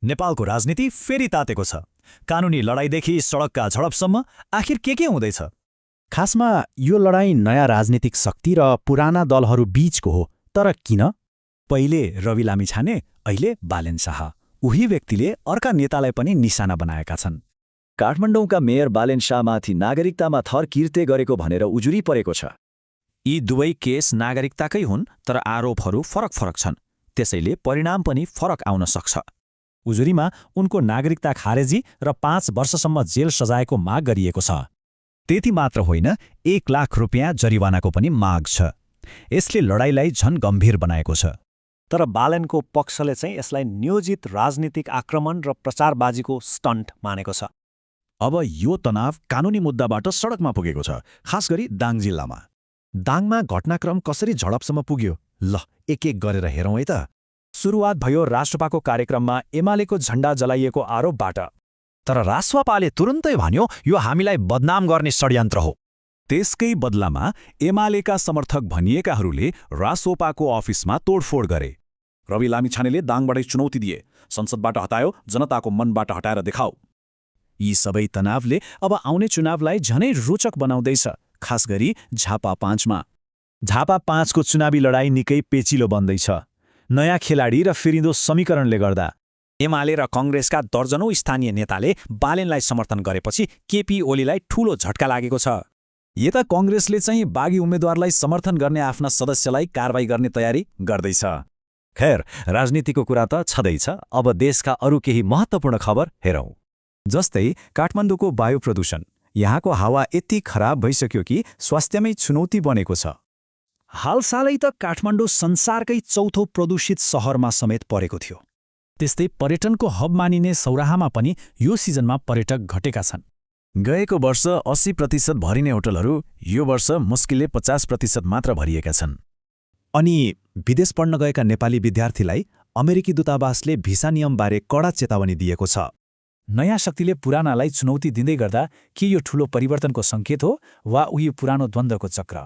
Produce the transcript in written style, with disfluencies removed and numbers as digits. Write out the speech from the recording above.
नेपालको राजनीति फेरि तातेको छ। कानुनी लडाईँदेखि सडकका झडपसम्म आखिर के हुँदैछ? खासमा यो लडाईँ नयाँ राजनीतिक शक्ति र पुराना दलहरू बीचको हो, तर किन? पहिले रवि लामिछाने, अहिले बालेन शाह। उही व्यक्तिले अर्का नेतालाई पनि निशाना बनाएका छन्। काठमाडौँका मेयर बालेन शाहमाथि नागरिकतामा थर किर्ते गरेको भनेर उजुरी परेको छ। यी दुवै केस नागरिकताकै हुन्, तर आरोपहरू फरक छन्। त्यसैले परिणाम पनि फरक आउन सक्छ। उजुरीमा उनको नागरिकता खारेजी र 5 वर्षसम्म जेल सजायको माग गरिएको छ। त्यति मात्र होइन, 1 लाख रुपियाँ जरिवानाको पनि माग छ। यसले लडाईँलाई झन गम्भीर बनाएको छ। तर बालेनको पक्षले चाहिँ यसलाई नियोजित राजनीतिक आक्रमण र प्रचारबाजीको स्टन्ट मानेको छ। अब यो तनाव कानुनी मुद्दाबाट सडकमा पुगेको छ, खास गरी दाङ जिल्लामा। दाङमा घटनाक्रम कसरी झडपसम्म पुग्यो, ल एक गरेर हेरौँ है त। सुरुवात भयो राष्ट्रपाको कार्यक्रममा एमालेको झण्डा जलाइएको आरोपबाट। तर राष्ट्रपाले तुरुन्तै भन्यो यो हामीलाई बदनाम गर्ने षड्यन्त्र हो। त्यसकै बदलामा एमालेका समर्थक भनिएकाहरूले रासोपाको अफिसमा तोडफोड गरे। रवि लामिछानेले दाङबाटै चुनौती दिए, संसदबाट हटायो, जनताको मनबाट हटाएर देखाऊ। यी सबै तनावले अब आउने चुनावलाई झनै रोचक बनाउँदैछ, खास गरी झापा 5मा। झापा 5को चुनावी लडाईँ निकै पेचिलो बन्दैछ। नयाँ खेलाडी र फिरिँदो समीकरणले गर्दा एमाले र कङ्ग्रेसका दर्जनौं स्थानीय नेताले बालेनलाई समर्थन गरेपछि केपी ओलीलाई ठूलो झट्का लागेको छ। यता कङ्ग्रेसले चाहिँ बागी उम्मेद्वारलाई समर्थन गर्ने आफ्ना सदस्यलाई कारबाही गर्ने तयारी गर्दैछ। खैर, राजनीतिको कुरा त छँदैछ। अब देशका अरू केही महत्त्वपूर्ण खबर हेरौँ। जस्तै काठमाडौँको वायु प्रदूषण। यहाँको हावा यति खराब भइसक्यो कि स्वास्थ्यमै चुनौती बनेको छ। हालसालै त काठमाडौँ संसारकै चौथो प्रदूषित सहरमा समेत परेको थियो। त्यस्तै पर्यटनको हब मानिने सौराहामा पनि यो सिजनमा पर्यटक घटेका छन्। गएको वर्ष 80% भरिने होटलहरू यो वर्ष मुस्किलले 50% मात्र भरिएका छन्। अनि विदेश पढ्न गएका नेपाली विद्यार्थीलाई अमेरिकी दूतावासले भिसा नियमबारे कडा चेतावनी दिएको छ। नयाँ शक्तिले पुरानालाई चुनौती दिँदै गर्दा के यो ठूलो परिवर्तनको सङ्केत हो वा उही पुरानो द्वन्द्वको चक्र?